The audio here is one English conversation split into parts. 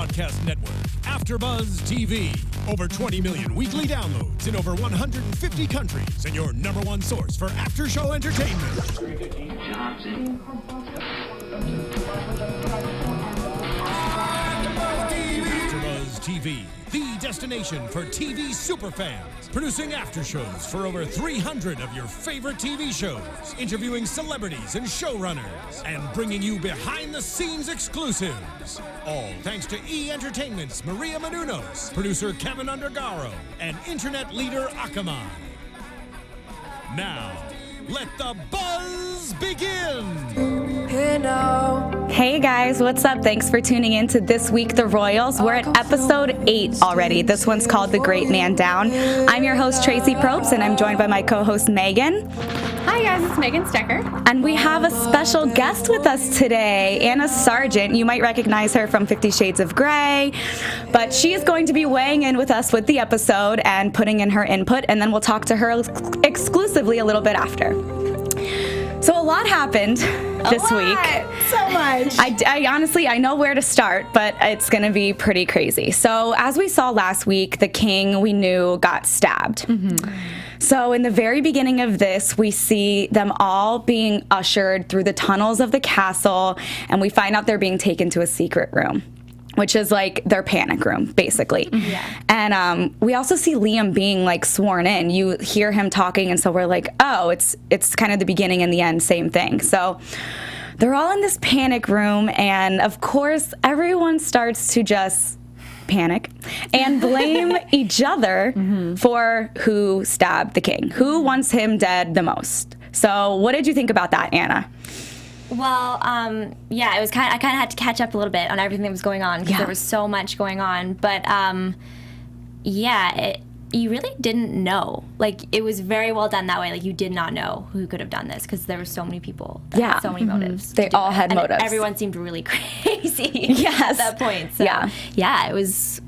broadcast network, AfterBuzz TV. Over 20 million weekly downloads in over 150 countries, and your number one source for after-show entertainment. AfterBuzz TV, the destination for TV superfans. Producing after shows for over 300 of your favorite TV shows, interviewing celebrities and showrunners, and bringing you behind-the-scenes exclusives. All thanks to E! Entertainment's Maria Menounos, producer Kevin Undergaro, and internet leader Akamai. Now, let the buzz begin! Hey guys, what's up? Thanks for tuning in to This Week The Royals. We're at episode 8 already. This one's called The Great Man Down. I'm your host, Traci Propst, and I'm joined by my co-host, Megan. Hi guys, it's Megan Stecher. And we have a special guest with us today, Anna Sargeant. You might recognize her from 50 Shades of Grey, but she is going to be weighing in with us with the episode and putting in her input, and then we'll talk to her exclusively a little bit after. So a lot happened this week. So much. I honestly, I know where to start, but it's going to be pretty crazy. So as we saw last week, the king we knew got stabbed. Mm-hmm. So in the very beginning of this, we see them all being ushered through the tunnels of the castle, and we find out they're being taken to a secret room, which is like their panic room, basically. Yeah. And we also see Liam being like sworn in. You hear him talking, and so we're like, oh, it's kind of the beginning and the end, same thing. So they're all in this panic room, and of course, everyone starts to just panic and blame each other for who stabbed the king, who wants him dead the most. So what did you think about that, Anna? Well, yeah, it was I kind of had to catch up a little bit on everything that was going on because there was so much going on. But you really didn't know. Like, it was very well done that way. Like, you did not know who could have done this because there were so many people that had so many motives. They all had motives. Everyone seemed really crazy at that point. So, it was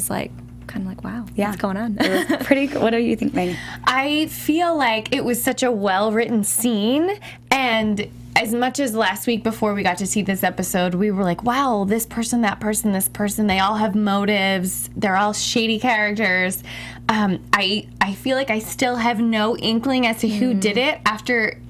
like, kind of like, wow, what's going on? It was pretty. What do you think, Megan? I feel like it was such a well-written scene, and as much as last week before we got to see this episode, we were like, wow, this person, that person, this person, they all have motives. They're all shady characters. I feel like I still have no inkling as to who did it after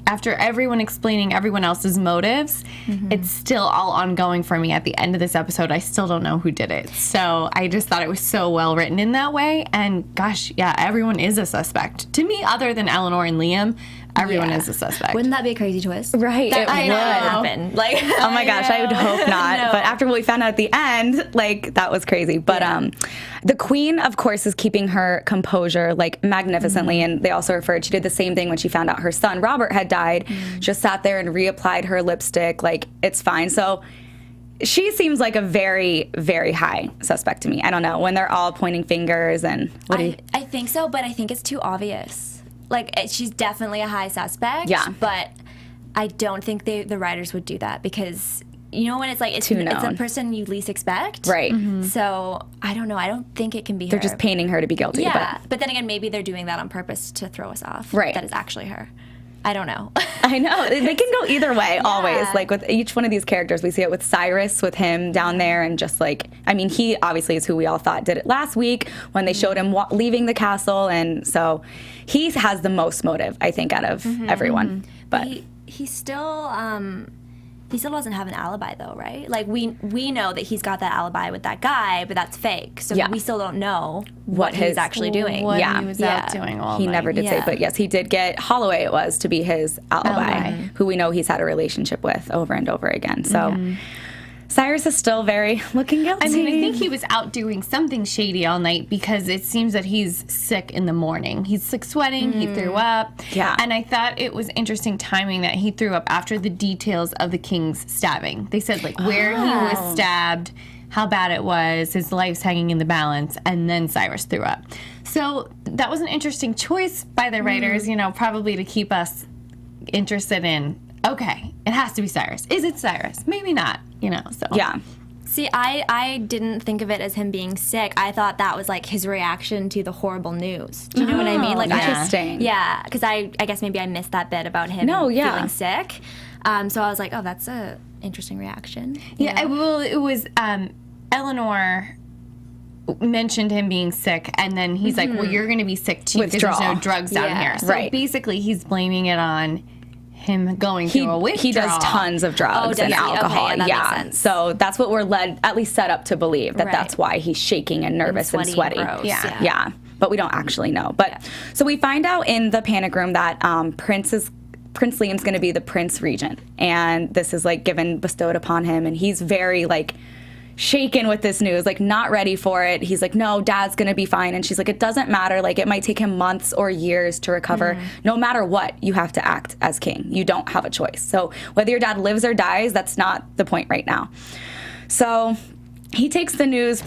everyone explaining everyone else's motives. It's still all ongoing for me at the end of this episode. I still don't know who did it. So I just thought it was so well written in that way. And gosh, yeah, everyone is a suspect. To me, other than Eleanor and Liam, everyone is a suspect. Wouldn't that be a crazy twist? Right, it would happen. Like, oh my gosh, I would hope not. But after what we found out at the end, like, that was crazy. But the queen, of course, is keeping her composure, like, magnificently. And they also referred, she did the same thing when she found out her son, Robert, had died. Just sat there and reapplied her lipstick. Like, it's fine. So she seems like a very, very high suspect to me. I don't know, when they're all pointing fingers and I think so, but I think it's too obvious. Like, she's definitely a high suspect. Yeah. But I don't think the writers would do that because, you know, when it's like, it's a person you least expect. Right. So, I don't know. I don't think it can be her. They're just painting her to be guilty. Yeah. But then again, maybe they're doing that on purpose to throw us off. Right. That is actually her. I don't know. I know. They can go either way, always. Like, with each one of these characters, we see it with Cyrus, with him down there, and just like, I mean, he obviously is who we all thought did it last week when they showed him leaving the castle, and so he has the most motive, I think, out of everyone. But he still doesn't have an alibi, though, right? Like, we know that he's got that alibi with that guy, but that's fake. So we still don't know what he's actually doing. What he was out doing all He night. never did say, but yes, he did get Holloway, it was, to be his alibi, who we know he's had a relationship with over and over again. So Cyrus is still very looking guilty. I mean, I think he was out doing something shady all night because it seems that he's sick in the morning. He's like sweating, he threw up. Yeah. And I thought it was interesting timing that he threw up after the details of the king's stabbing. They said like where he was stabbed, how bad it was, his life's hanging in the balance, and then Cyrus threw up. So that was an interesting choice by the writers, you know, probably to keep us interested in, okay, it has to be Cyrus. Is it Cyrus? Maybe not, you know, so. Yeah. See, I didn't think of it as him being sick. I thought that was like his reaction to the horrible news. Do you know what I mean? Like, interesting. Yeah, because I guess maybe I missed that bit about him feeling sick. So I was like, oh, that's a interesting reaction. Yeah, well, it was Eleanor mentioned him being sick, and then he's like, well, you're going to be sick too because there's no drugs down here. So basically he's blaming it on him going through a withdrawal. He does tons of drugs and alcohol. Okay, that makes sense. So that's what we're at least set up to believe, that that's why he's shaking and nervous and sweaty. Yeah. But we don't actually know. But so we find out in the panic room that Prince Liam's going to be the Prince Regent, and this is like bestowed upon him, and he's very like shaken with this news, like not ready for it. He's like, no, Dad's gonna be fine. And she's like, it doesn't matter, like it might take him months or years to recover. No matter what, you have to act as king. You don't have a choice. So whether your dad lives or dies, that's not the point right now. So he takes the news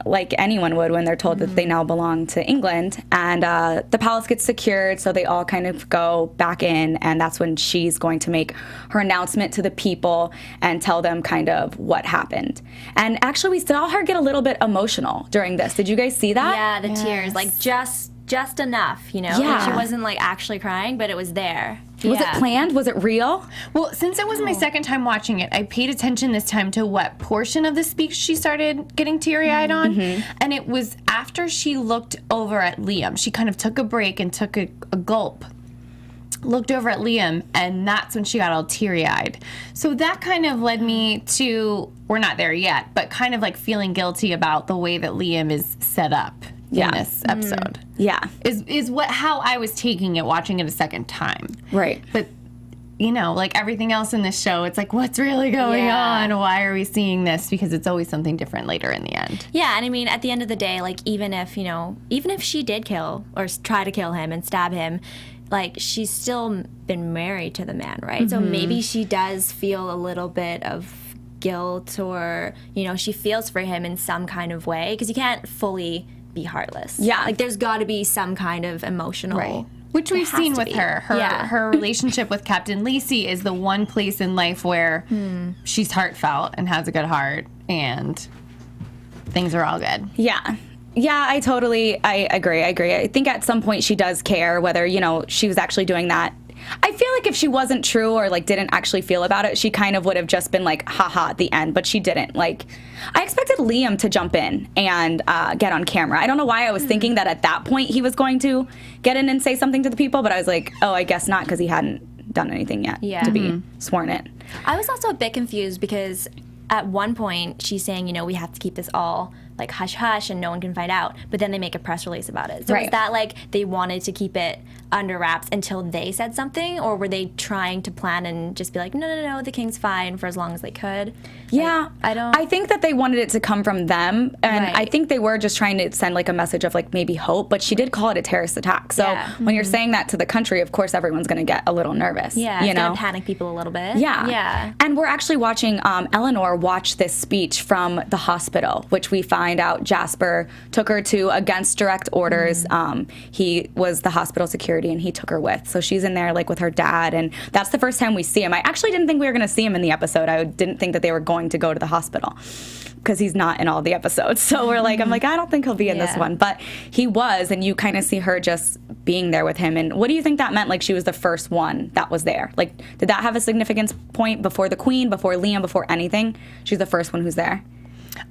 like anyone would when they're told that they now belong to England. And the palace gets secured, so they all kind of go back in, and that's when she's going to make her announcement to the people and tell them kind of what happened. And actually, we saw her get a little bit emotional during this. Did you guys see that? Yeah, the tears, like just enough, you know? Yeah. Like she wasn't like actually crying, but it was there. Was it planned? Was it real? Well, since it was my second time watching it, I paid attention this time to what portion of the speech she started getting teary-eyed on. And it was after she looked over at Liam. She kind of took a break and took a gulp, looked over at Liam, and that's when she got all teary-eyed. So that kind of led me to, we're not there yet, but kind of like feeling guilty about the way that Liam is set up in this episode. Is how I was taking it, watching it a second time. Right. But, you know, like everything else in this show, it's like, what's really going on? Why are we seeing this? Because it's always something different later in the end. Yeah, and I mean, at the end of the day, like, even if she did kill or try to kill him and stab him, like, she's still been married to the man, right? So maybe she does feel a little bit of guilt, or, you know, she feels for him in some kind of way, because you can't fully be heartless. Yeah. Like, there's got to be some kind of emotional... Right. Which we've seen with her. Her relationship with Captain Lacey is the one place in life where she's heartfelt and has a good heart, and things are all good. Yeah. Yeah, I agree. I think at some point she does care whether, you know, she was actually doing that. I feel like if she wasn't true or, like, didn't actually feel about it, she kind of would have just been like, haha, at the end, but she didn't. Like, I expected Liam to jump in and get on camera. I don't know why I was thinking that at that point he was going to get in and say something to the people, but I was like, oh, I guess not, because he hadn't done anything yet to be sworn in. I was also a bit confused because at one point she's saying, you know, we have to keep this all like hush hush and no one can find out, but then they make a press release about it. So is that like they wanted to keep it under wraps until they said something, or were they trying to plan and just be like, no, the king's fine for as long as they could? Yeah, like, I think that they wanted it to come from them, and I think they were just trying to send like a message of like maybe hope, but she did call it a terrorist attack. So when you're saying that to the country, of course everyone's going to get a little nervous. Yeah, it's going to panic people a little bit. Yeah. And we're actually watching Eleanor watch this speech from the hospital, which we find out Jasper took her to against direct orders. He was the hospital security and he took her with. So she's in there like with her dad, and that's the first time we see him. I actually didn't think we were going to see him in the episode. I didn't think that they were going to go to the hospital because he's not in all the episodes. So we're like, I'm like, I don't think he'll be in this one. But he was, and you kind of see her just being there with him. And what do you think that meant? Like, she was the first one that was there. Like, did that have a significance point before the Queen, before Liam, before anything? She's the first one who's there.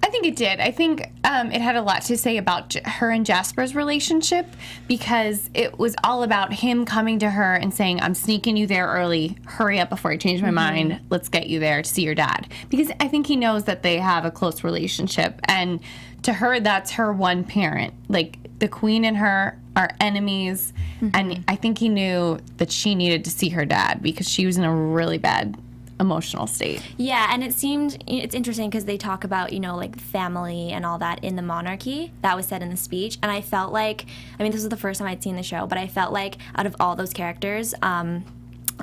I think it did. I think it had a lot to say about her and Jasper's relationship, because it was all about him coming to her and saying, I'm sneaking you there early. Hurry up before I change my mind. Let's get you there to see your dad. Because I think he knows that they have a close relationship. And to her, that's her one parent. Like, the Queen and her are enemies. And I think he knew that she needed to see her dad because she was in a really bad emotional state. Yeah, and it's interesting because they talk about, you know, like family and all that in the monarchy. That was said in the speech, and I felt like, I mean, this was the first time I'd seen the show, but I felt like out of all those characters,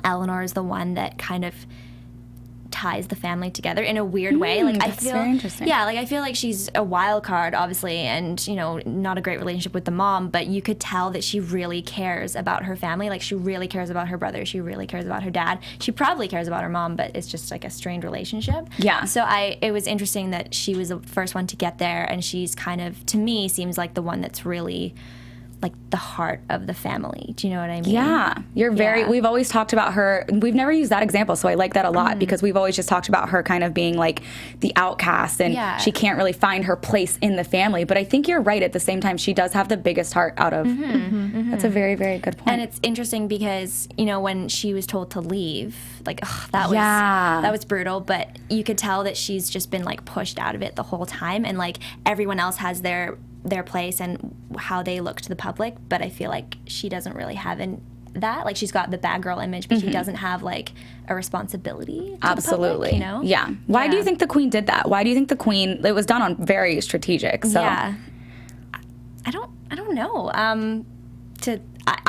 Eleanor is the one that kind of ties the family together in a weird way. Like, I feel very interesting. Yeah, like I feel like she's a wild card, obviously, and, you know, not a great relationship with the mom, but you could tell that she really cares about her family. Like, she really cares about her brother. She really cares about her dad. She probably cares about her mom, but it's just like a strained relationship. Yeah. So it was interesting that she was the first one to get there, and she's kind of, to me, seems like the one that's really like the heart of the family. Do you know what I mean? Yeah, we've always talked about her. We've never used that example, so I like that a lot because we've always just talked about her kind of being like the outcast and she can't really find her place in the family. But I think you're right. At the same time, she does have the biggest heart out of. That's a very, very good point. And it's interesting because, you know, when she was told to leave, like, that was brutal. But you could tell that she's just been like pushed out of it the whole time, and like everyone else has their place and how they look to the public, but I feel like she doesn't really have that. Like, she's got the bad girl image, but she doesn't have like a responsibility to the public, you know? Yeah. Why do you think the Queen did that? Why do you think the Queen, it was done on very strategic, so. Yeah. I don't know.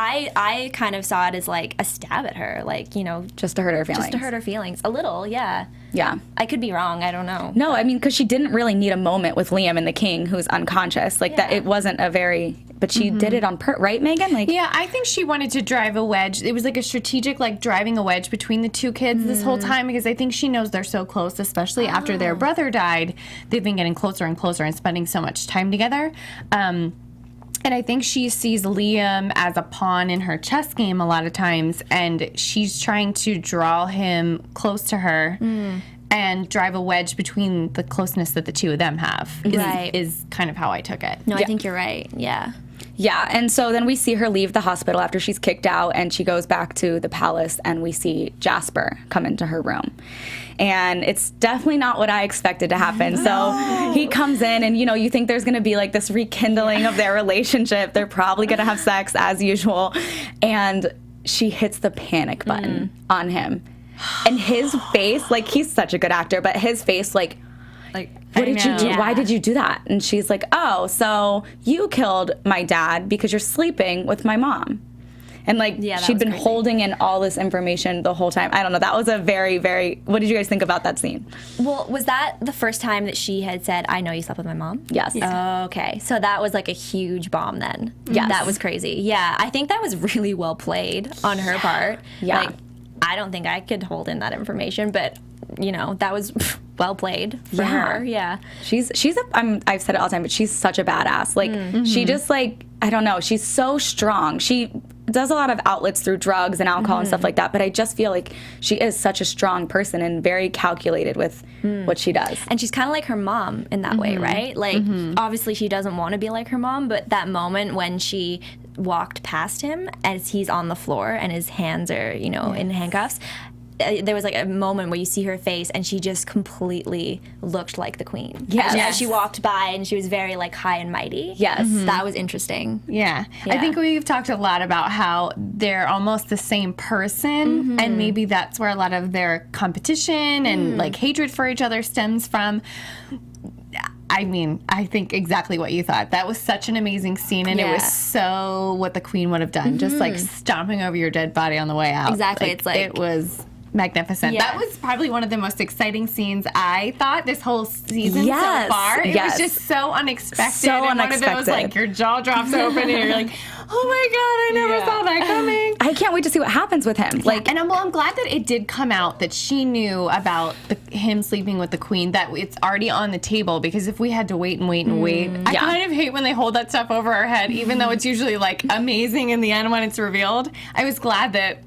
I kind of saw it as like a stab at her, like, you know, just to hurt her feelings. Just to hurt her feelings a little, yeah. Yeah. I could be wrong. I don't know. No, I mean, because she didn't really need a moment with Liam and the King, who's unconscious. Like that, it wasn't a very. But she did it on right, Megan? Like, yeah, I think she wanted to drive a wedge. It was like a strategic, like driving a wedge between the two kids this whole time, because I think she knows they're so close, especially after their brother died. They've been getting closer and closer and spending so much time together. And I think she sees Liam as a pawn in her chess game a lot of times, and she's trying to draw him close to her and drive a wedge between the closeness that the two of them have, is kind of how I took it. No, I think you're right. Yeah. Yeah, and so then we see her leave the hospital after she's kicked out, and she goes back to the palace, and we see Jasper come into her room. And it's definitely not what I expected to happen. So he comes in, and, you know, you think there's going to be, like, this rekindling of their relationship. They're probably going to have sex, as usual. And she hits the panic button on him. And his face, like, he's such a good actor, but his face, like what did you do? Yeah. Why did you do that? And she's like, oh, so you killed my dad because you're sleeping with my mom. And, like, she'd been holding in all this information the whole time. I don't know. That was a very, very... What did you guys think about that scene? Well, was that the first time that she had said, I know you slept with my mom? Yes. Yeah. Okay. So that was, like, a huge bomb then. Yes. That was crazy. Yeah. I think that was really well played on her part. Yeah. Like, I don't think I could hold in that information, but, you know, that was well played for her. Yeah. I've said it all the time, but she's such a badass. Like, she just, like, I don't know. She's so strong. She does a lot of outlets through drugs and alcohol and stuff like that, but I just feel like she is such a strong person and very calculated with what she does. And she's kind of like her mom in that way, right? Like, obviously she doesn't want to be like her mom, but that moment when she walked past him as he's on the floor and his hands are, you know, in handcuffs, there was like a moment where you see her face and she just completely looked like the Queen. Yes. As she walked by and she was very like high and mighty. Yes. That was interesting. Yeah. I think we've talked a lot about how they're almost the same person, and maybe that's where a lot of their competition and like hatred for each other stems from. I mean, I think exactly what you thought. That was such an amazing scene, and it was so what the Queen would have done, just like stomping over your dead body on the way out. Exactly. Like, it's like, it was magnificent. Yeah. That was probably one of the most exciting scenes I thought this whole season so far. It was just so unexpected. So and unexpected. One of those, like, your jaw drops open and you're like, oh my God, I never saw that coming. I can't wait to see what happens with him. Like, and I'm glad that it did come out that she knew about him sleeping with the Queen, that it's already on the table, because if we had to wait and wait and wait, I kind of hate when they hold that stuff over our head, even though it's usually like amazing in the end when it's revealed. I was glad that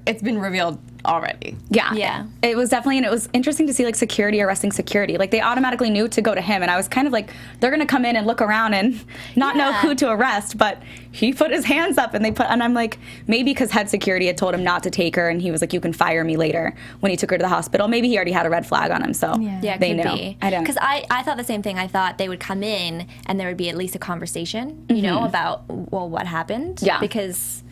it's been revealed already. Yeah. It was definitely, and it was interesting to see like security arresting security. Like they automatically knew to go to him, and I was kind of like, they're gonna come in and look around and not know who to arrest, but he put his hands up and and I'm like, maybe because head security had told him not to take her, and he was like, you can fire me later when he took her to the hospital. Maybe he already had a red flag on him, so they knew. Be. I don't. Because I thought the same thing. I thought they would come in and there would be at least a conversation, you know, about, well, what happened. Yeah. Because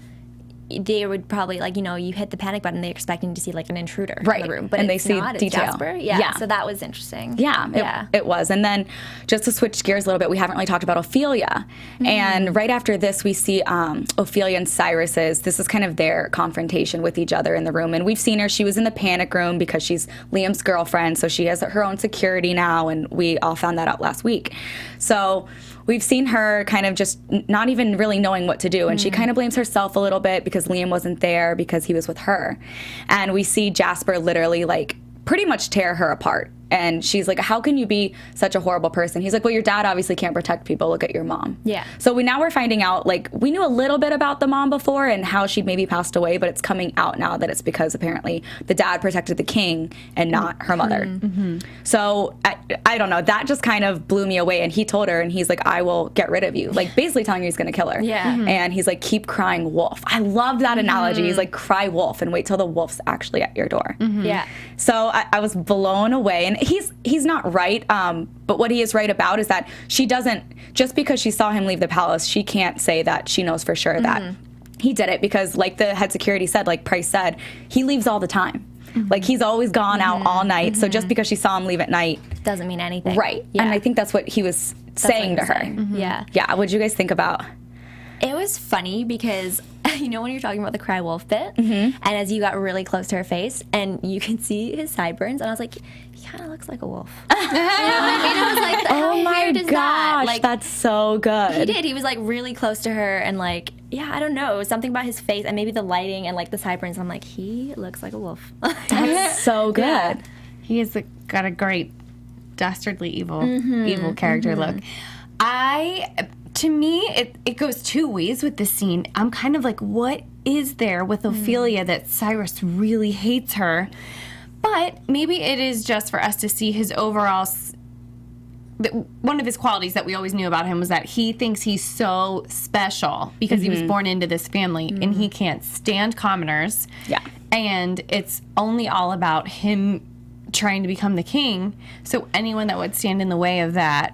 they would probably, like, you know, you hit the panic button, they're expecting to see like an intruder in the room, but and it's they see not, it's detail. Jasper. So that was interesting. It was. And then just to switch gears a little bit, we haven't really talked about Ophelia, and right after this we see Ophelia and Cyrus's, this is kind of their confrontation with each other in the room, and we've seen her, she was in the panic room because she's Liam's girlfriend, so she has her own security now, and we all found that out last week. So we've seen her kind of just not even really knowing what to do, and she kind of blames herself a little bit because Liam wasn't there because he was with her. And we see Jasper literally like pretty much tear her apart And she's like, how can you be such a horrible person? He's like, well, your dad obviously can't protect people. Look at your mom. Yeah. So now we're finding out, like, we knew a little bit about the mom before and how she maybe passed away, but it's coming out now that it's because apparently the dad protected the king and not her mother. Mm-hmm. So I don't know. That just kind of blew me away. And he told her, and he's like, I will get rid of you. Like, basically telling her he's going to kill her. Yeah. Mm-hmm. And he's like, keep crying wolf. I love that analogy. He's like, cry wolf and wait till the wolf's actually at your door. Mm-hmm. Yeah. So I was blown away. And he's not right. But what he is right about is that she doesn't, just because she saw him leave the palace, she can't say that she knows for sure that he did it, because like the head security said, like Price said, he leaves all the time. Like, he's always gone out all night. So just because she saw him leave at night doesn't mean anything. Right. Yeah. And I think that's what he was saying to her. Yeah. Yeah. What did you guys think about? It was funny because, you know, when you're talking about the cry wolf bit, and as you got really close to her face, and you can see his sideburns, and I was like, he kind of looks like a wolf. You know what I mean? I was like, how weird is that? Like, that's so good. He did. He was, like, really close to her, and, like, yeah, I don't know. It was something about his face, and maybe the lighting, and, like, the sideburns. I'm like, he looks like a wolf. That's so good. Yeah. He has got a great dastardly evil character look. To me, it goes two ways with this scene. I'm kind of like, what is there with Ophelia that Cyrus really hates her? But maybe it is just for us to see his overall... One of his qualities that we always knew about him was that he thinks he's so special because he was born into this family, and he can't stand commoners. Yeah. And it's only all about him trying to become the king. So anyone that would stand in the way of that,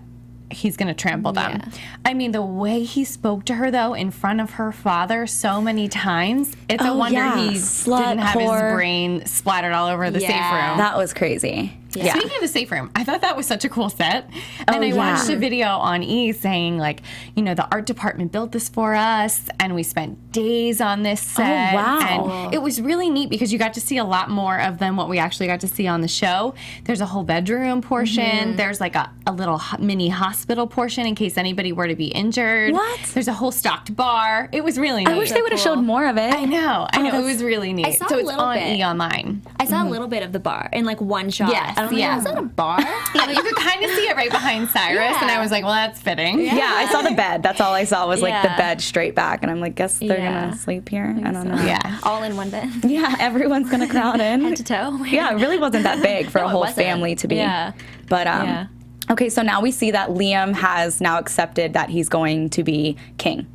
he's going to trample them. Yeah. I mean, the way he spoke to her, though, in front of her father so many times, it's a wonder he didn't have his brain splattered all over the safe room. That was crazy. Yeah. Speaking of the safe room, I thought that was such a cool set. And I watched a video on E! saying, like, you know, the art department built this for us, and we spent days on this set. Oh, wow. And it was really neat because you got to see a lot more of than what we actually got to see on the show. There's a whole bedroom portion. There's, like, a little mini hospital portion in case anybody were to be injured. What? There's a whole stocked bar. It was really neat. I wish they would have showed more of it. I know. It was really neat. I saw so a it's little on bit. E! Online. I saw a little bit of the bar in, like, one shot. Yes, I was like, is that a bar? Yeah, but you could kind of see it right behind Cyrus, and I was like, well, that's fitting. Yeah, I saw the bed. That's all I saw was, like, the Yeah. bed straight back. And I'm like, guess they're going to sleep here? I don't know. Yeah. All in one bed. Yeah, everyone's going to crowd in. Head to toe. Yeah, it really wasn't that big for No, a it whole wasn't. family to be. Yeah. But, Yeah. okay, so now we see that Liam has now accepted that he's going to be king.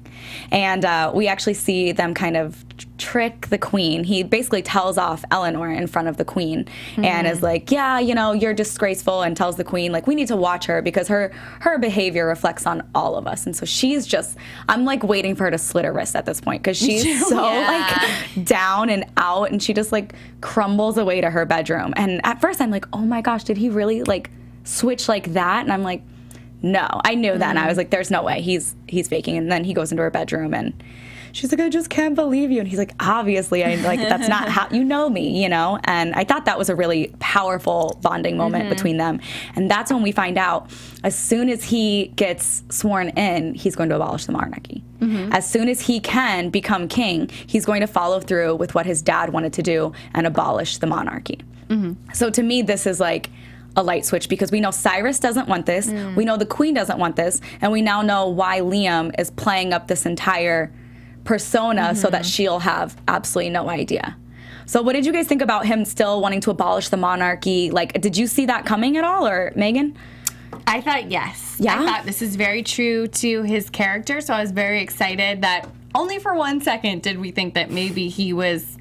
And we actually see them kind of trick the queen. He basically tells off Eleanor in front of the queen and is like, yeah, you know, you're disgraceful, and tells the queen, like, we need to watch her because her behavior reflects on all of us. And so she's just, I'm like waiting for her to slit her wrist at this point because she's so like down and out, and she just like crumbles away to her bedroom. And at first I'm like, oh my gosh, did he really like switch like that? And I'm like, no, I knew that. And I was like, there's no way he's faking. And then he goes into her bedroom and she's like, I just can't believe you. And he's like, obviously, that's not how you know me, you know? And I thought that was a really powerful bonding moment between them. And that's when we find out, as soon as he gets sworn in, he's going to abolish the monarchy. As soon as he can become king, he's going to follow through with what his dad wanted to do and abolish the monarchy. So to me, this is like a light switch, because we know Cyrus doesn't want this, we know the queen doesn't want this, and we now know why Liam is playing up this entire persona so that she'll have absolutely no idea. So what did you guys think about him still wanting to abolish the monarchy? Like, did you see that coming at all, or Megan? I thought yes. Yeah? I thought this is very true to his character, so I was very excited that only for 1 second did we think that maybe he was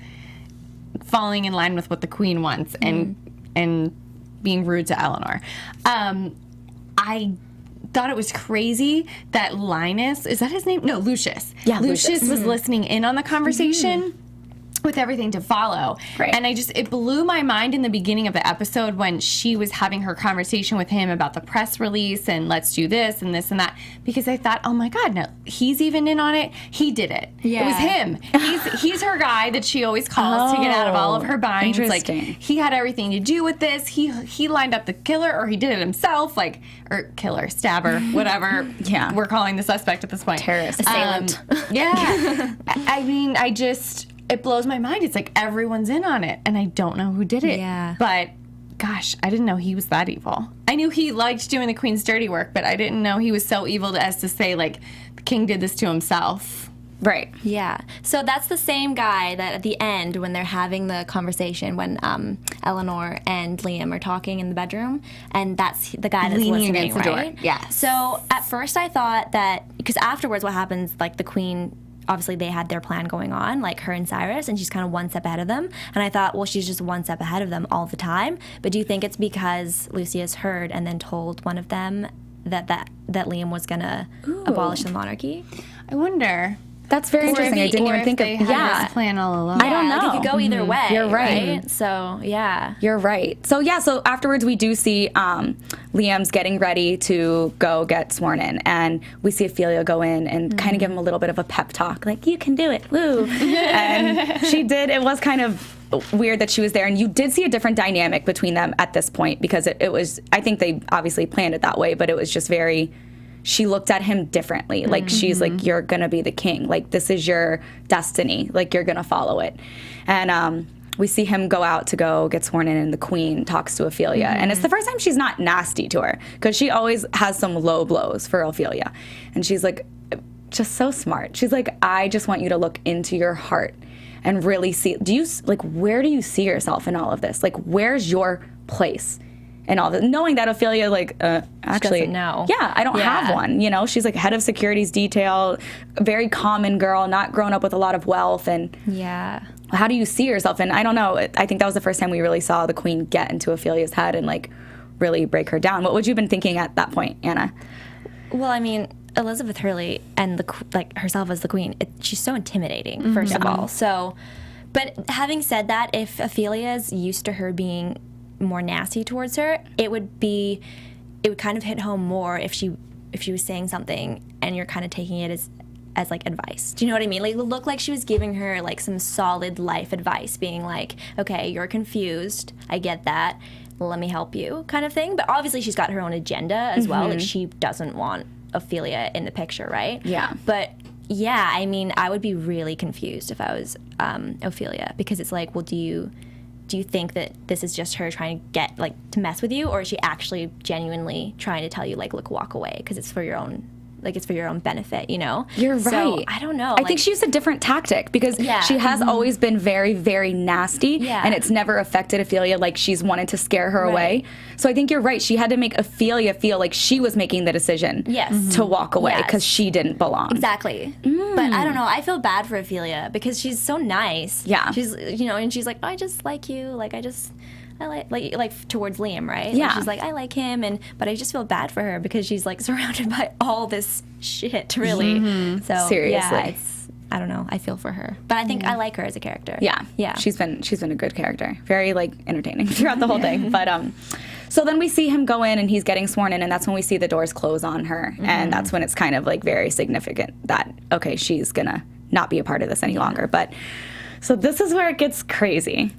falling in line with what the queen wants and being rude to Eleanor. I thought it was crazy that Linus, is that his name? No, Lucius. Yeah, Lucius was listening in on the conversation with everything to follow. Right. And it blew my mind in the beginning of the episode when she was having her conversation with him about the press release and let's do this and this and that, because I thought, oh my God, no, he's even in on it. He did it. Yeah. It was him. He's her guy that she always calls to get out of all of her binds. Like, interesting. he had everything to do with this. He lined up the killer, or he did it himself, like, or killer, stabber, whatever Yeah. we're calling the suspect at this point. Terrorist. Assailant. Yeah. I mean, it blows my mind. It's like everyone's in on it, and I don't know who did it. Yeah. But gosh, I didn't know he was that evil. I knew he liked doing the queen's dirty work, but I didn't know he was so evil as to say, like, the king did this to himself. Right. Yeah. So that's the same guy that at the end, when they're having the conversation, when Eleanor and Liam are talking in the bedroom, and that's the guy that's Leaning listening, against the right? door. Yes. So at first I thought that, because afterwards what happens, like the queen, obviously they had their plan going on, like her and Cyrus, and she's kind of one step ahead of them. And I thought, well, she's just one step ahead of them all the time. But do you think it's because Lucius heard and then told one of them that Liam was going to abolish the monarchy? I wonder. That's very interesting. I didn't even think of this plan all along. I don't know. Like it could go either way. You're right. So, yeah. You're right. So afterwards we do see Liam's getting ready to go get sworn in, and we see Ophelia go in and kind of give him a little bit of a pep talk, like, you can do it, woo. And she did. It was kind of weird that she was there, and you did see a different dynamic between them at this point, because it was, I think they obviously planned it that way, but it was just very, she looked at him differently. Like, she's like, you're going to be the king. Like, this is your destiny. Like, you're going to follow it. And we see him go out to go get sworn in, and the queen talks to Ophelia. And it's the first time she's not nasty to her, because she always has some low blows for Ophelia. And she's like, just so smart. She's like, I just want you to look into your heart and really see, where do you see yourself in all of this? Like, where's your place? And all that, knowing that Ophelia, actually, doesn't know. Yeah, I don't have one. You know, she's like head of securities detail, very common girl, not grown up with a lot of wealth, and Yeah. how do you see yourself? And I don't know. I think that was the first time we really saw the queen get into Ophelia's head and like really break her down. What would you have been thinking at that point, Anna? Well, I mean, Elizabeth Hurley and herself as the queen, she's so intimidating, first of all. So, but having said that, if Ophelia's used to her being more nasty towards her, it would kind of hit home more if she was saying something and you're kind of taking it as like advice. Do you know what I mean? Like, it looked like she was giving her like some solid life advice, being like, okay, you're confused, I get that, let me help you, kind of thing. But obviously she's got her own agenda as well. Like, she doesn't want Ophelia in the picture, right? Yeah. But yeah, I mean, I would be really confused if I was Ophelia, because it's like, well, do you think that this is just her trying to get, like, to mess with you, or is she actually genuinely trying to tell you, like, look, walk away, because it's for your own, like, it's for your own benefit, you know? You're right. So, I don't know. I think she used a different tactic, because she has always been very, very nasty, and it's never affected Ophelia. Like, she's wanted to scare her away. So I think you're right. She had to make Ophelia feel like she was making the decision to walk away, because she didn't belong. Exactly. But I don't know. I feel bad for Ophelia, because she's so nice. Yeah. She's, you know, and she's like, I just like you. Like, I like towards Liam, right? Yeah. Like, she's like, I like him, but I just feel bad for her, because she's like surrounded by all this shit, really. So Seriously. yeah, I don't know. I feel for her, but I think I like her as a character. Yeah. She's been a good character. Very, like, entertaining throughout the whole thing. But so then we see him go in and he's getting sworn in, and that's when we see the doors close on her, and that's when it's kind of like very significant that, okay, she's gonna not be a part of this any longer. But so this is where it gets crazy.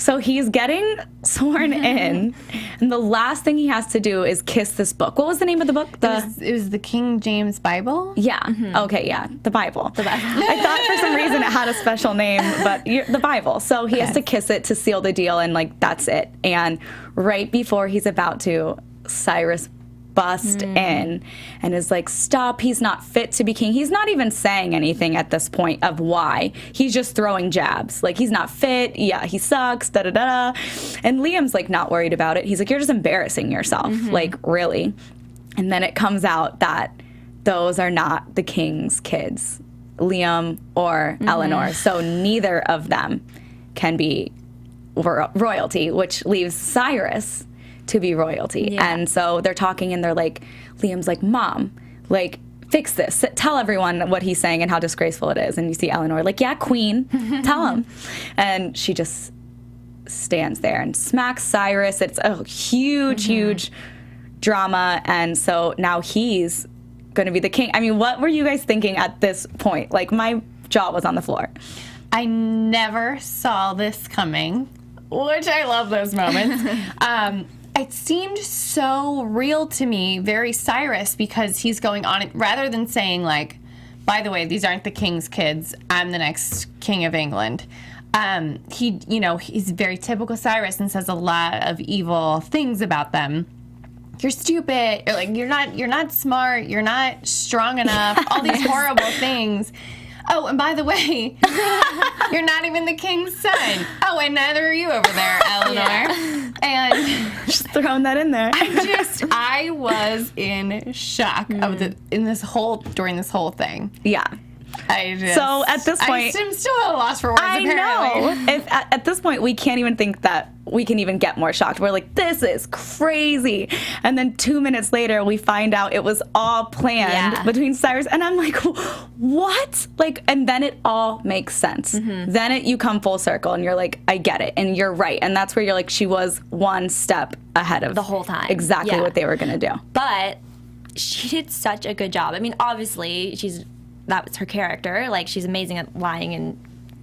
So he's getting sworn in, and the last thing he has to do is kiss this book. What was the name of the book? It was the King James Bible? Yeah. Okay, yeah. The Bible. The Bible. I thought for some reason it had a special name, but the Bible. So he has to kiss it to seal the deal, and, like, that's it. And right before he's about to, Cyrus busts in and is like, stop, he's not fit to be king. He's not even saying anything at this point of why. He's just throwing jabs. Like, he's not fit. Yeah, he sucks, da-da-da. And Liam's, like, not worried about it. He's like, you're just embarrassing yourself. Like, really. And then it comes out that those are not the king's kids, Liam or Eleanor. So neither of them can be royalty, which leaves Cyrus to be royalty. And so they're talking, and they're like, Liam's like, Mom, like, fix this. Tell everyone what he's saying and how disgraceful it is. And you see Eleanor like, yeah, queen, tell him. And she just stands there and smacks Cyrus. It's a huge, huge drama. And so now he's going to be the king. I mean, what were you guys thinking at this point? Like, my jaw was on the floor. I never saw this coming, which I love those moments. It seemed so real to me, very Cyrus, because he's going on, rather than saying, like, by the way, these aren't the king's kids, I'm the next king of England. he's very typical Cyrus and says a lot of evil things about them. You're stupid. Or like you're not smart. You're not strong enough. All these horrible things. Oh, and by the way, you're not even the king's son. Oh, and neither are you over there, Eleanor. Yeah. And just throwing that in there. I was in shock during this whole thing. Yeah. So at this point, I'm still at a loss for words. I know. If at this point we can't even think that we can even get more shocked. We're like, this is crazy. And then 2 minutes later, we find out it was all planned between Cyrus, and I'm like, what? Like, and then it all makes sense. Then you come full circle, and you're like, I get it, and you're right. And that's where you're like, she was one step ahead of the whole time, exactly what they were gonna do. But she did such a good job. I mean, obviously, that was her character. Like, she's amazing at lying and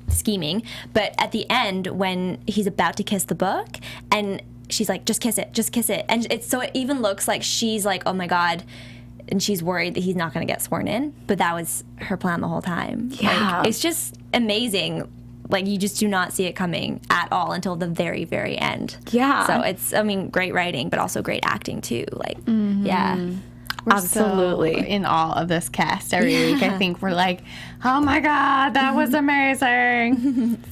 scheming. But at the end, when he's about to kiss the book, and she's like, just kiss it. And it even looks like she's like, oh my God. And she's worried that he's not going to get sworn in. But that was her plan the whole time. Yeah. Like, it's just amazing. Like, you just do not see it coming at all until the very, very end. Yeah. So it's, great writing, but also great acting too. Like, yeah. We're Absolutely. so in all of this cast every week. I think we're like, oh my God, that was amazing.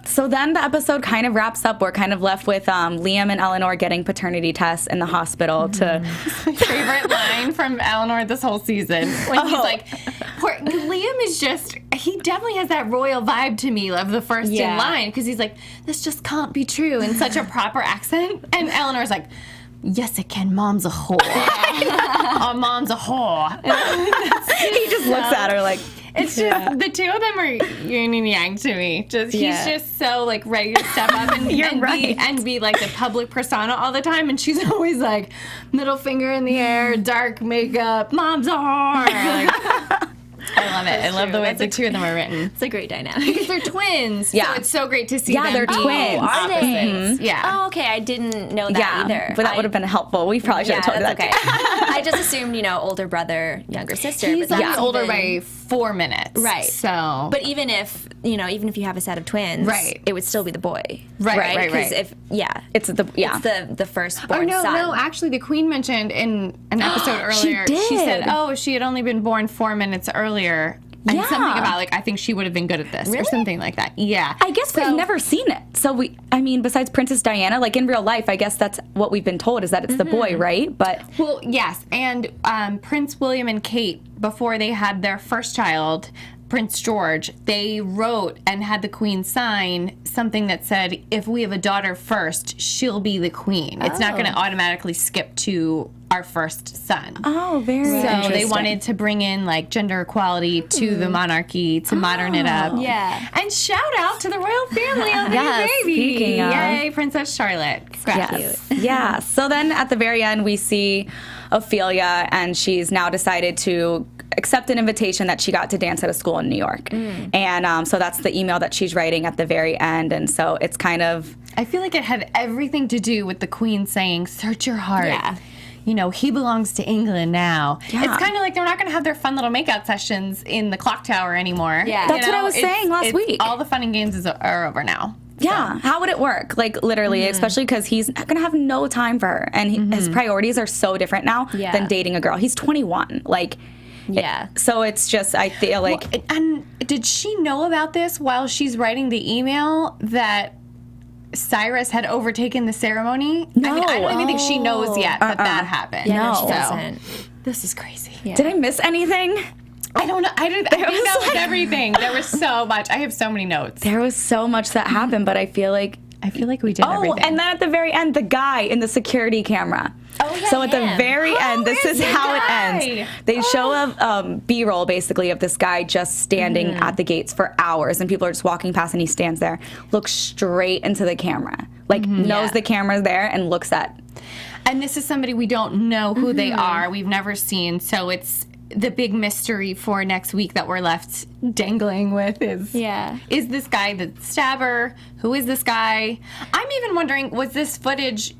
So then the episode kind of wraps up. We're kind of left with Liam and Eleanor getting paternity tests in the hospital to... My favorite line from Eleanor this whole season. When he's like, Liam is just, he definitely has that royal vibe to me of the first in line. Because he's like, this just can't be true in such a proper accent. And Eleanor's like, yes, it can. Mom's a whore. Oh, Mom's a whore. He just looks at her like... It's just, the two of them are yin and yang to me. He's just so, like, ready to step up and be like, the public persona all the time. And she's always, like, middle finger in the air, dark makeup, Mom's a whore. Like, I love it. I love the way the two of them are written. It's a great dynamic. Because they're twins. Yeah. So it's so great to see them. Yeah, they're twins. Are they? Mm-hmm. Yeah. Oh, okay. I didn't know that either. But that would have been helpful. We probably should have told you that. Okay. I just assumed, older brother, younger sister. He's older by 4 minutes. Right. So. But even if you have a set of twins, it would still be the boy. Right. Because it's the firstborn son. No, actually the Queen mentioned in an episode earlier. She said, she had only been born 4 minutes earlier. And something about, like, I think she would have been good at this or something like that. Yeah. I guess we've never seen it. So besides Princess Diana, like in real life, I guess that's what we've been told is that it's the boy, right? But well, yes. And Prince William and Kate, before they had their first child, Prince George, they wrote and had the Queen sign something that said, if we have a daughter first, she'll be the Queen. It's not going to automatically skip to our first son. Oh, very interesting. So they wanted to bring in, like, gender equality to the monarchy, to modern it up. Yeah. And shout out to the royal family on the new baby. Speaking of. Yay, Princess Charlotte. Yes. Yeah. So then at the very end, we see Ophelia, and she's now decided to accept an invitation that she got to dance at a school in New York. And so that's the email that she's writing at the very end. And so it's kind of... I feel like it had everything to do with the Queen saying, search your heart. Yeah. He belongs to England now. Yeah. It's kind of like they're not going to have their fun little makeout sessions in the clock tower anymore. Yeah. That's what I was saying last week. All the fun and games are over now. Yeah. How would it work? Like, literally, especially because he's going to have no time for her. And his priorities are so different now than dating a girl. He's 21. Like... Yeah. So it's just, I feel like... Well, and did she know about this while she's writing the email that Cyrus had overtaken the ceremony? No. I don't even think she knows yet that happened. Yeah, no, she doesn't. This is crazy. Yeah. Did I miss anything? I don't know. I think that was everything. There was so much. I have so many notes. There was so much that happened, but I feel like we did everything. Oh, and then at the very end, the guy in the security camera. Oh, yeah. So at the very end, this is how it ends. They show a B-roll, basically, of this guy just standing at the gates for hours, and people are just walking past, and he stands there, looks straight into the camera, like knows the camera's there, and looks at. And this is somebody we don't know who they are. We've never seen, so it's the big mystery for next week that we're left dangling with is this guy the stabber? Who is this guy? I'm even wondering, was this footage,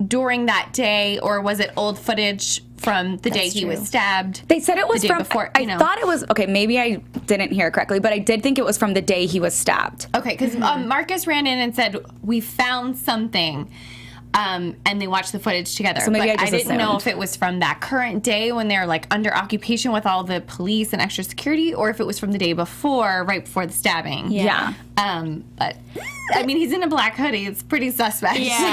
during that day, or was it old footage from the day he was stabbed? They said it was the day from, before, I thought it was, okay, maybe I didn't hear it correctly, but I did think it was from the day he was stabbed. Okay, because Marcus ran in and said, we found something. And they watched the footage together. So maybe but I didn't know if it was from that current day when they're like under occupation with all the police and extra security, or if it was from the day before, right before the stabbing. Yeah. But I mean, he's in a black hoodie. It's pretty suspect. Yeah.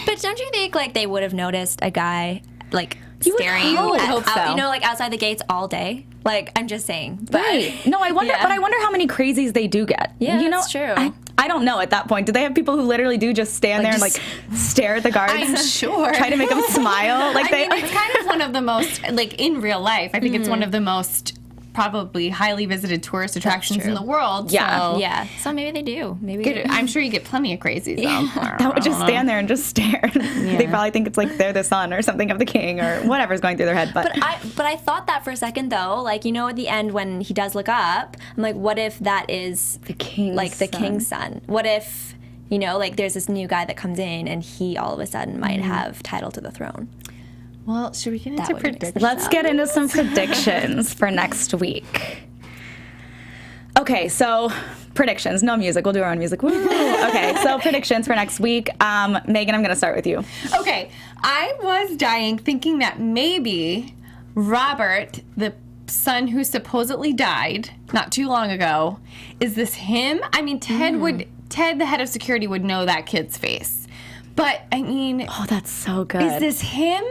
But don't you think like they would have noticed a guy like staring I would hope so. outside the gates all day? Like, I'm just saying. But, Right. No, I wonder, but I wonder how many crazies they do get. Yeah, you know, that's true. I don't know at that point. Do they have people who literally do just stand there and like stare at the guards? I'm sure. Try to make them smile. Like I mean, it's kind of one of the most, like in real life, I think it's one of the most probably highly visited tourist attractions in the world. Yeah. So yeah. So maybe they do. Maybe I'm sure you get plenty of crazies. that would just stand there and just stare. They probably think it's like they're the son or something of the king or whatever's going through their head. But I thought that for a second though, like, you know, at the end when he does look up, I'm like, what if that is the king's the king's son? What if, you know, like there's this new guy that comes in and he all of a sudden might have title to the throne? Well, should we get into would mix predictions? let's get into some predictions for next week. Okay, so predictions. No music. We'll do our own music. Woo. Okay, so predictions for next week. Megan, I'm going to start with you. Okay, I was dying thinking that maybe Robert, the son who supposedly died not too long ago, is this him? I mean, Ted, the head of security, would know that kid's face. But, I mean... Oh, that's so good. Is this him?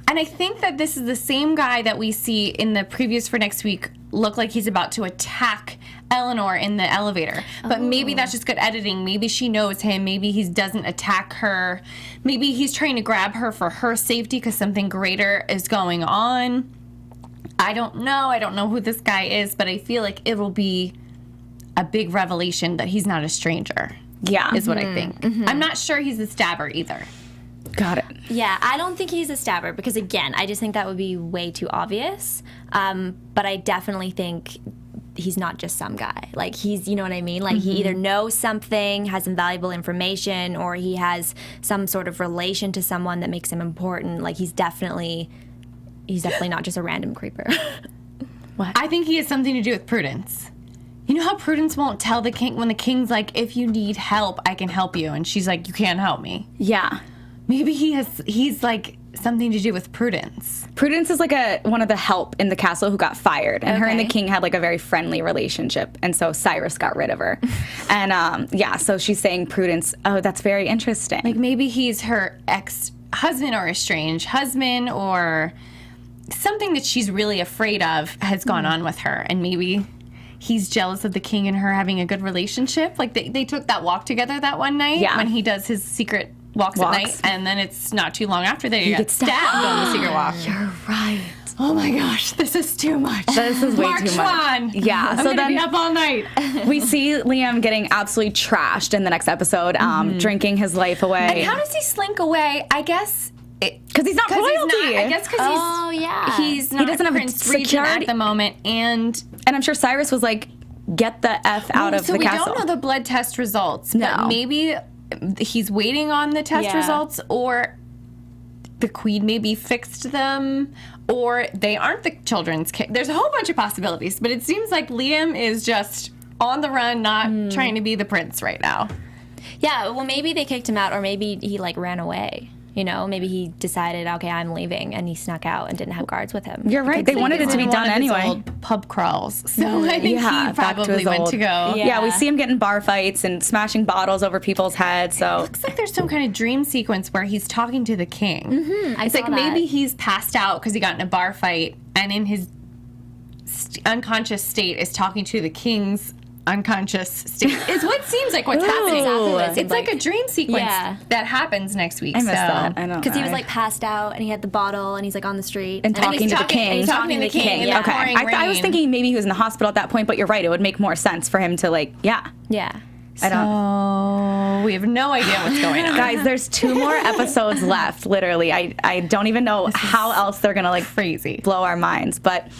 And I think that this is the same guy that we see in the previews for next week look like he's about to attack Eleanor in the elevator. But maybe that's just good editing. Maybe she knows him. Maybe he doesn't attack her. Maybe he's trying to grab her for her safety because something greater is going on. I don't know. I don't know who this guy is, but I feel like it'll be a big revelation that he's not a stranger. Yeah. Is what I think. I'm not sure he's the stabber either. Got it. Yeah, I don't think he's a stabber because, again, I just think that would be way too obvious. But I definitely think he's not just some guy. Like, he's, you know what I mean? Like, he either knows something, has some valuable information, or he has some sort of relation to someone that makes him important. Like, he's definitely not just a random creeper. What? I think he has something to do with Prudence. You know how Prudence won't tell the king when the king's like, if you need help, I can help you. And she's like, you can't help me. Yeah. Maybe he's like something to do with Prudence. Prudence is like one of the help in the castle who got fired. And her and the Okay. king had like a very friendly relationship. And so Cyrus got rid of her. And so she's saying Prudence, oh, that's very interesting. Like maybe he's her ex-husband or estranged husband or something that she's really afraid of has gone on with her. And maybe he's jealous of the king and her having a good relationship. Like they took that walk together that one night when he does his secret walks at night. And then it's not too long after they get stabbed on the secret walk. You're right. Oh my gosh, this is too much. This is way too much. On. Yeah. I'm so gonna then be up all night. we see Liam getting absolutely trashed in the next episode, drinking his life away. And how does he slink away? I guess because he's not royalty. I guess because he's not doesn't have Prince Regent at the moment, and I'm sure Cyrus was like, "Get the f out of the castle." So we don't know the blood test results. No. But maybe he's waiting on the test results, or the queen maybe fixed them, or they aren't the children's kids. There's a whole bunch of possibilities, but it seems like Liam is just on the run, not trying to be the prince right now. Yeah, well, maybe they kicked him out, or maybe he like ran away. You know, maybe he decided, okay, I'm leaving, and he snuck out and didn't have guards with him. You're right. They wanted it to be done anyway. Old pub crawls, so I think he probably went to go. Yeah, we see him getting bar fights and smashing bottles over people's heads. So looks like there's some kind of dream sequence where he's talking to the king. I It's saw like that. maybe he's passed out because he got in a bar fight, and in his unconscious state is talking to the king's unconscious state. Is what seems like what's happening. Exactly what it seemed It's like a dream sequence that happens next week. I missed that. I know. Because he was like passed out and he had the bottle and he's like on the street and talking to the king. And he's talking to the king. Yeah. Okay, I was thinking maybe he was in the hospital at that point, but you're right. It would make more sense for him to Yeah. I don't. Oh, we have no idea what's going on. Guys, there's 2 more episodes left, literally. I don't even know how else they're going to crazy blow our minds. But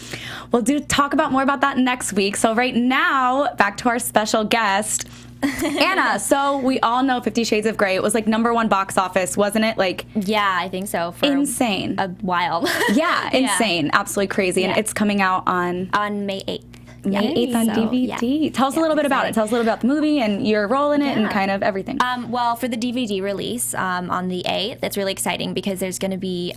we'll talk about more about that next week. So right now, back to our special guest. Anna, so we all know 50 Shades of Grey. It was like #1 box office, wasn't it? Like, Yeah, I think so. For insane. a while. Yeah, insane. Absolutely crazy. And it's coming out on May 8th. May 8th on DVD. Tell us a little bit about it. Tell us a little about the movie and your role in it and kind of everything. Well, for the DVD release on the 8th, it's really exciting because there's going to be,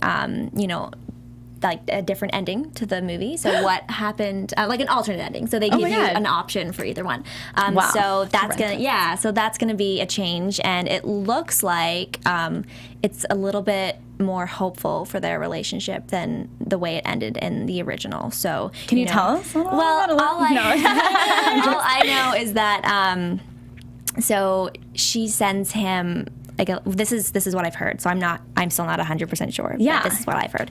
like a different ending to the movie. So what happened, like an alternate ending. So they give you an option for either one. So that's gonna be a change, and it looks like it's a little bit more hopeful for their relationship than the way it ended in the original. So can you tell us? All I know is that so she sends him. This is what I've heard, so I'm still not 100% sure. Yeah. But this is what I've heard.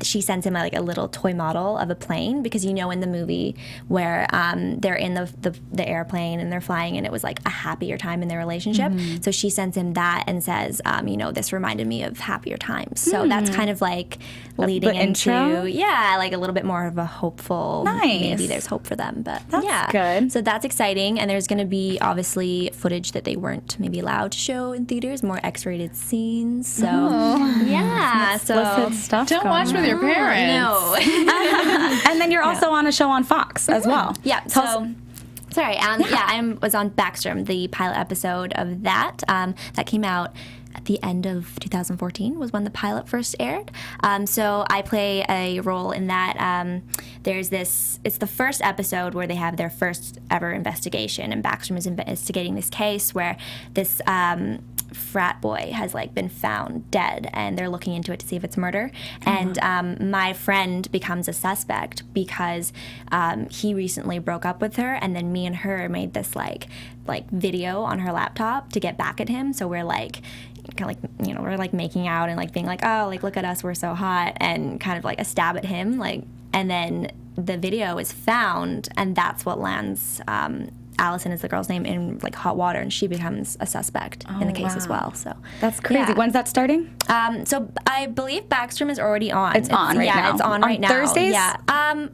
She sends him like a little toy model of a plane, because in the movie where they're in the airplane and they're flying, and it was like a happier time in their relationship. So she sends him that and says, this reminded me of happier times. So that's kind of like leading into like a little bit more of a hopeful. Nice. Maybe there's hope for them, but that's good. So that's exciting, and there's going to be obviously footage that they weren't maybe allowed to show in theaters, more X-rated scenes. So explicit stuff. Don't watch with your parents. No. And then you're also on a show on Fox as well. Yeah. Sorry. I was on Backstrom, the pilot episode of that. That came out at the end of 2014 was when the pilot first aired. So I play a role in that. It's the first episode where they have their first ever investigation, and Backstrom is investigating this case where this frat boy has like been found dead, and they're looking into it to see if it's murder. And my friend becomes a suspect because he recently broke up with her, and then me and her made this like video on her laptop to get back at him. So we're like kind of like, we're like making out and like being like, oh, like look at us, we're so hot, and kind of like a stab at him, like. And then the video is found, and that's what lands Allison is the girl's name, in like hot water, and she becomes a suspect in the case as well. So that's crazy. When's that starting? So I believe Backstrom is already on. It's on right now. It's on right now. Thursdays? Yeah. I'm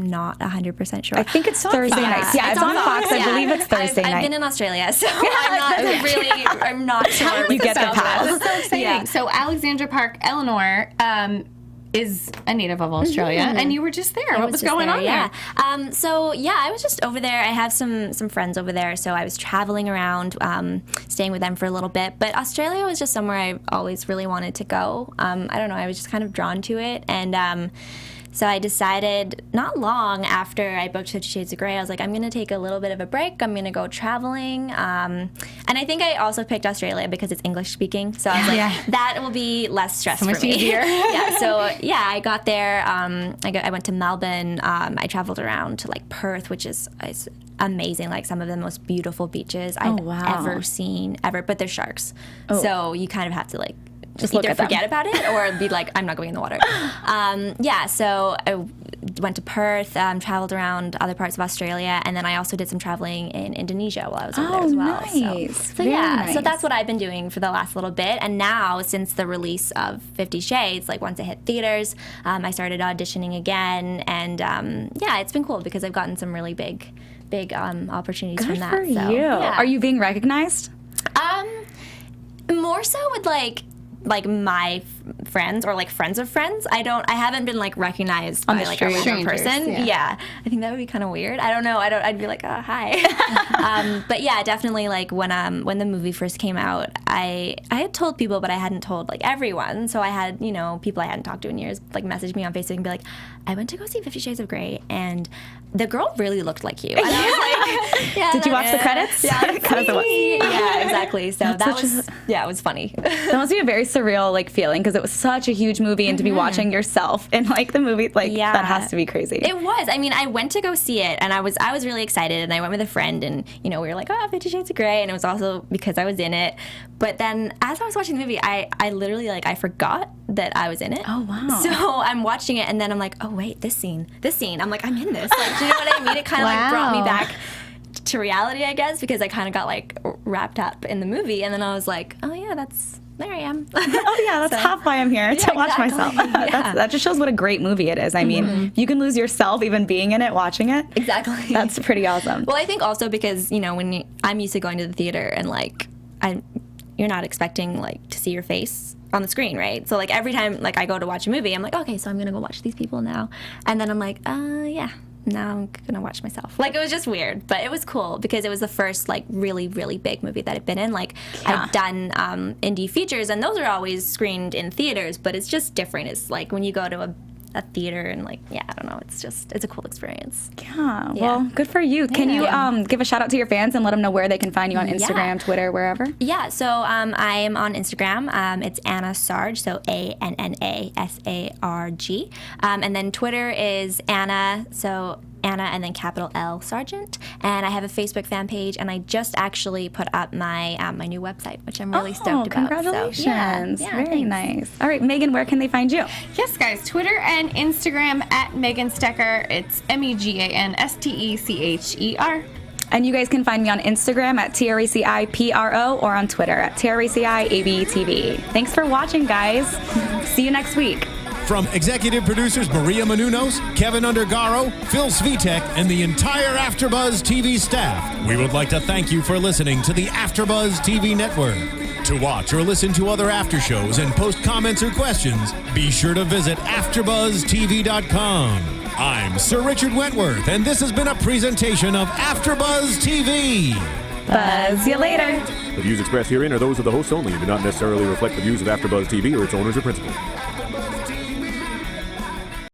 not 100% sure. I think it's Thursday nights. Yeah, it's on Fox. I believe it's Thursday night. I've been in Australia, so I'm not sure. You get the pass. That's so exciting. Yeah. So Alexandra Park Eleanor is a native of Australia, and you were just there. What was going on there? I was just over there. I have some friends over there, so I was traveling around, staying with them for a little bit. But Australia was just somewhere I always really wanted to go. I don't know, I was just kind of drawn to it, and so I decided not long after I booked 50 Shades of Grey, I was like, I'm going to take a little bit of a break. I'm going to go traveling. And I think I also picked Australia because it's English speaking. So I was like, that will be less stress for me. Easier. I got there. I went to Melbourne. I traveled around to like Perth, which is amazing. Like some of the most beautiful beaches I've ever seen, ever. But there's sharks. So you kind of have to like just either forget about it or be like, I'm not going in the water. So I went to Perth, traveled around other parts of Australia, and then I also did some traveling in Indonesia while I was over there as well. Nice. So that's what I've been doing for the last little bit. And now, since the release of 50 Shades, like once it hit theaters, I started auditioning again, and it's been cool because I've gotten some really big opportunities from that. Good for you. Yeah. Are you being recognized? More so with like my friends or like friends of friends. I haven't been like recognized by like a random person. Yeah. I think that would be kind of weird. I don't know. I'd be like, oh, hi. But yeah, definitely like when the movie first came out, I had told people, but I hadn't told like everyone. So I had, people I hadn't talked to in years like message me on Facebook and be like, I went to go see 50 Shades of Grey, and the girl really looked like you. And I was like, did you watch the credits? Yeah, exactly. So it was funny. That must be a very surreal like feeling, because it was such a huge movie, and to be watching yourself in like the movie, like that has to be crazy. It was. I mean, I went to go see it, and I was really excited, and I went with a friend, and we were like, 50 Shades of Grey, and it was also because I was in it. But then as I was watching the movie, I literally I forgot that I was in it. Oh wow. So I'm watching it, and then I'm like, oh wait, this scene. I'm like, I'm in this. Like, do you know what I mean? It kind of like brought me back to reality, I guess, because I kind of got like wrapped up in the movie, and then I was like, oh yeah, that's there I am. Oh yeah, that's half why I'm here, to watch myself. That just shows what a great movie it is. I mean, you can lose yourself even being in it, watching it. Exactly. That's pretty awesome. Well, I think also because, when I'm used to going to the theater and like you're not expecting like to see your face on the screen, right? So like every time like I go to watch a movie, I'm like, okay, so I'm gonna go watch these people now, and then I'm like, yeah, now I'm gonna watch myself. Like, it was just weird, but it was cool because it was the first like really, really big movie that I've been in. Like I've done indie features, and those are always screened in theaters, but it's just different. It's like when you go to a theater and like, I don't know, it's a cool experience. Yeah, well, good for you. Can you give a shout out to your fans and let them know where they can find you on Instagram, Twitter, wherever? Yeah, so I am on Instagram. It's Anna Sarge, so ANNASARG. And then Twitter is Anna, so Anna and then capital L Sargeant. And I have a Facebook fan page, and I just actually put up my my new website, which I'm really stoked about. Congratulations. So, Very nice. All right, Megan, where can they find you? Yes, guys, Twitter and Instagram at Megan Stecher. It's MEGANSTECHER. And you guys can find me on Instagram at TRACIPRO or on Twitter at TRACIABTV. Thanks for watching, guys. See you next week. From executive producers Maria Menounos, Kevin Undergaro, Phil Svitek, and the entire AfterBuzz TV staff, we would like to thank you for listening to the AfterBuzz TV network. To watch or listen to other after shows and post comments or questions, be sure to visit AfterBuzzTV.com. I'm Sir Richard Wentworth, and this has been a presentation of AfterBuzz TV. Buzz you later. The views expressed herein are those of the hosts only and do not necessarily reflect the views of AfterBuzz TV or its owners or principals.